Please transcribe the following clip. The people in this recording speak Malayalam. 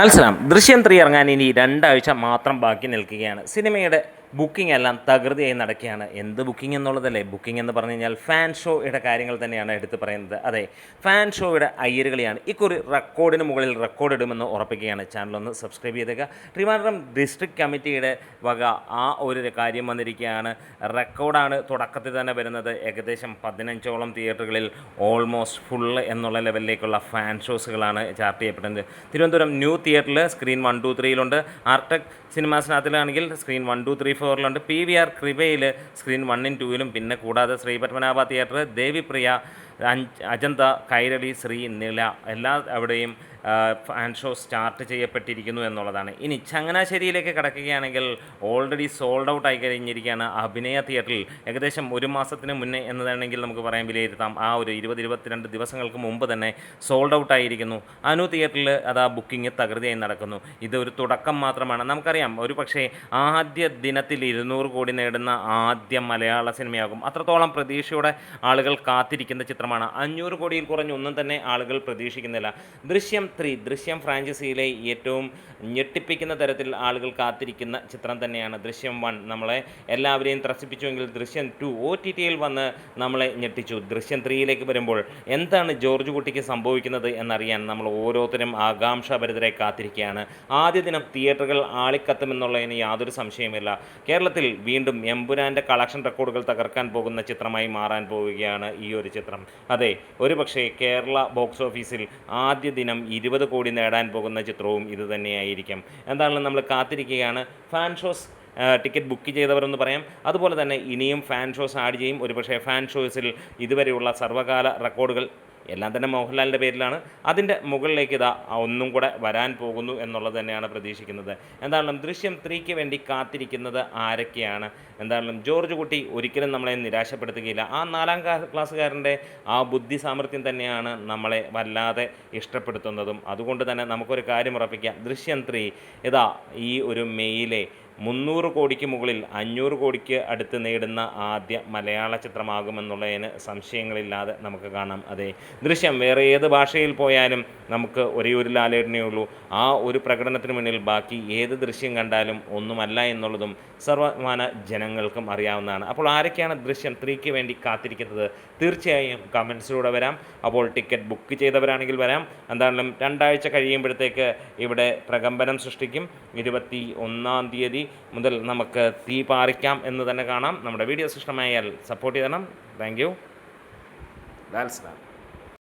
മത്സരം ദൃശ്യം 3 ഇറങ്ങാൻ ഇനി 2 ആഴ്ച മാത്രം ബാക്കി നിൽക്കുകയാണ്. സിനിമയുടെ ബുക്കിംഗ് എല്ലാം തകൃതിയായി നടക്കുകയാണ്. എന്ത് ബുക്കിംഗ് എന്നുള്ളതല്ലേ, ബുക്കിംഗ് എന്ന് പറഞ്ഞു കഴിഞ്ഞാൽ ഫാൻ ഷോയുടെ കാര്യങ്ങൾ തന്നെയാണ് എടുത്ത് പറയുന്നത്. അതെ, ഫാൻ ഷോയുടെ അയ്യരുകളിയാണ്. ഇക്കുറി റെക്കോർഡിന് മുകളിൽ റെക്കോർഡ് ഇടുമെന്ന് ഉറപ്പിക്കുകയാണ്. ചാനലൊന്ന് സബ്സ്ക്രൈബ് ചെയ്തേക്കുക. ട്രിവാൻഡ്രം ഡിസ്ട്രിക്ട് കമ്മിറ്റിയുടെ വക ആ ഒരു കാര്യം വന്നിരിക്കുകയാണ്. റെക്കോർഡാണ് തുടക്കത്തിൽ തന്നെ വരുന്നത്. ഏകദേശം 15ഓളം തിയേറ്ററുകളിൽ ഓൾമോസ്റ്റ് ഫുള്ള് എന്നുള്ള ലെവലിലേക്കുള്ള ഫാൻ ഷോസുകളാണ് ചാർട്ട് ചെയ്യപ്പെടുന്നത്. തിരുവനന്തപുരം ന്യൂ തിയേറ്ററിൽ സ്ക്രീൻ 1, 2, 3 ആർടെക് സിനിമാസിനകത്തിലാണെങ്കിൽ സ്ക്രീൻ 1, 2, 3, 4 PVR കൃപയിൽ സ്ക്രീൻ 1, 2 പിന്നെ കൂടാതെ ശ്രീ പത്മനാഭ തിയേറ്റർ, ദേവിപ്രിയ, അജന്ത, കൈരളി, ശ്രീ നില അവിടെയും ഫാൻ ഷോ സ്റ്റാർട്ട് ചെയ്യപ്പെട്ടിരിക്കുന്നു എന്നുള്ളതാണ്. ഇനി ചങ്ങനാശ്ശേരിയിലേക്ക് കടക്കുകയാണെങ്കിൽ ഓൾറെഡി സോൾഡ് ഔട്ട് ആയി കഴിഞ്ഞിരിക്കുകയാണ് അഭിനയ തിയേറ്ററിൽ. ഏകദേശം ഒരു മാസത്തിന് മുന്നേ എന്നതാണെങ്കിൽ നമുക്ക് പറയാൻ വിലയിരുത്താം. ആ ഒരു 20-22 ദിവസങ്ങൾക്ക് മുമ്പ് തന്നെ സോൾഡ് ഔട്ട് ആയിരിക്കുന്നു. അനു തിയേറ്ററിൽ അതാ ബുക്കിംഗ് തകൃതിയായി നടക്കുന്നു. ഇതൊരു തുടക്കം മാത്രമാണ്. നമുക്കറിയാം, ഒരു പക്ഷേ ആദ്യ ദിനത്തിൽ 200 കോടി നേടുന്ന ആദ്യ മലയാള സിനിമയാകും. അത്രത്തോളം പ്രതീക്ഷയോടെ ആളുകൾ കാത്തിരിക്കുന്ന ചിത്രമാണ്. 500 കോടിയിൽ കുറഞ്ഞൊന്നും തന്നെ ആളുകൾ പ്രതീക്ഷിക്കുന്നില്ല. ദൃശ്യം ഫ്രാഞ്ചൈസിയിലെ ഏറ്റവും ഞെട്ടിപ്പിക്കുന്ന തരത്തിൽ ആളുകൾ കാത്തിരിക്കുന്ന ചിത്രം തന്നെയാണ് ദൃശ്യം 1. നമ്മളെ എല്ലാവരെയും ത്രസിപ്പിച്ചുവെങ്കിൽ ദൃശ്യം 2 OTTയിൽ വന്ന് നമ്മളെ ഞെട്ടിച്ചു. ദൃശ്യം 3യിലേക്ക് വരുമ്പോൾ എന്താണ് ജോർജ് കുട്ടിക്ക് സംഭവിക്കുന്നത് എന്നറിയാൻ നമ്മൾ ഓരോരുത്തരും ആകാംക്ഷാഭരിതരെ കാത്തിരിക്കുകയാണ്. ആദ്യ ദിനം തിയേറ്ററുകൾ ആളിക്കത്തുമെന്നുള്ളതിന് യാതൊരു സംശയമില്ല. കേരളത്തിൽ വീണ്ടും എമ്പുരാൻ്റെ കളക്ഷൻ റെക്കോർഡുകൾ തകർക്കാൻ പോകുന്ന ചിത്രമായി മാറാൻ പോവുകയാണ് ഈ ഒരു ചിത്രം. അതെ, ഒരുപക്ഷേ കേരള ബോക്സ് ഓഫീസിൽ ആദ്യ ദിനം 20 കോടി നേടാൻ പോകുന്ന ചിത്രവും ഇത് തന്നെയായിരിക്കും. എന്തായാലും നമ്മൾ കാത്തിരിക്കുകയാണ്. ഫാൻ ഷോസ് ടിക്കറ്റ് ബുക്ക് ചെയ്തവരെന്ന് പറയാം. അതുപോലെ തന്നെ ഇനിയും ഫാൻ ഷോസ് ആഡ് ചെയ്യും. ഒരുപക്ഷേ ഫാൻ ഷോസിൽ ഇതുവരെയുള്ള സർവ്വകാല റെക്കോർഡുകൾ എല്ലാം തന്നെ മോഹൻലാലിൻ്റെ പേരിലാണ്. അതിൻ്റെ മുകളിലേക്ക് ഇതാ ഒന്നും കൂടെ വരാൻ പോകുന്നു എന്നുള്ളത് തന്നെയാണ് പ്രതീക്ഷിക്കുന്നത്. എന്തായാലും ദൃശ്യം 3ക്ക് വേണ്ടി കാത്തിരിക്കുന്നത് ആരൊക്കെയാണ്? എന്തായാലും ജോർജ് കുട്ടി ഒരിക്കലും നമ്മളെ നിരാശപ്പെടുത്തുകയില്ല. ആ 4ാം ക്ലാസ്സുകാരൻ്റെ ആ ബുദ്ധി സാമർഥ്യം തന്നെയാണ് നമ്മളെ വല്ലാതെ ഇഷ്ടപ്പെടുത്തുന്നതും. അതുകൊണ്ട് തന്നെ നമുക്കൊരു കാര്യം ഉറപ്പിക്കാം, ദൃശ്യം 3 ഇതാ ഈ ഒരു മെയിലെ 300 കോടിക്ക് മുകളിൽ 500 കോടിക്ക് അടുത്ത് നേടുന്ന ആദ്യ മലയാള ചിത്രമാകുമെന്നുള്ളതിന് സംശയങ്ങളില്ലാതെ നമുക്ക് കാണാം. അതെ, ദൃശ്യം വേറെ ഏത് ഭാഷയിൽ പോയാലും നമുക്ക് ഒരേ ഒരു ലാലേട്ടനേ ഉള്ളൂ. ആ ഒരു പ്രകടനത്തിന് മുന്നിൽ ബാക്കി ഏത് ദൃശ്യം കണ്ടാലും ഒന്നുമല്ല എന്നുള്ളതും സർവ്വമാന ജനങ്ങൾക്കും അറിയാവുന്നതാണ്. അപ്പോൾ ആരൊക്കെയാണ് ദൃശ്യം 3ക്ക് വേണ്ടി കാത്തിരിക്കുന്നത്? തീർച്ചയായും കമൻസിലൂടെ വരാം. അപ്പോൾ ടിക്കറ്റ് ബുക്ക് ചെയ്തവരാണെങ്കിൽ വരാം. എന്തായാലും 2 ആഴ്ച കഴിയുമ്പോഴത്തേക്ക് ഇവിടെ പ്രകമ്പനം സൃഷ്ടിക്കും. 21-ാം തീയതി മുതൽ നമുക്ക് തീ പാറിക്കാം എന്ന് തന്നെ കാണാം. നമ്മുടെ വീഡിയോസ് ഇഷ്ടമായാൽ സപ്പോർട്ട് ചെയ്യണം. Thank you.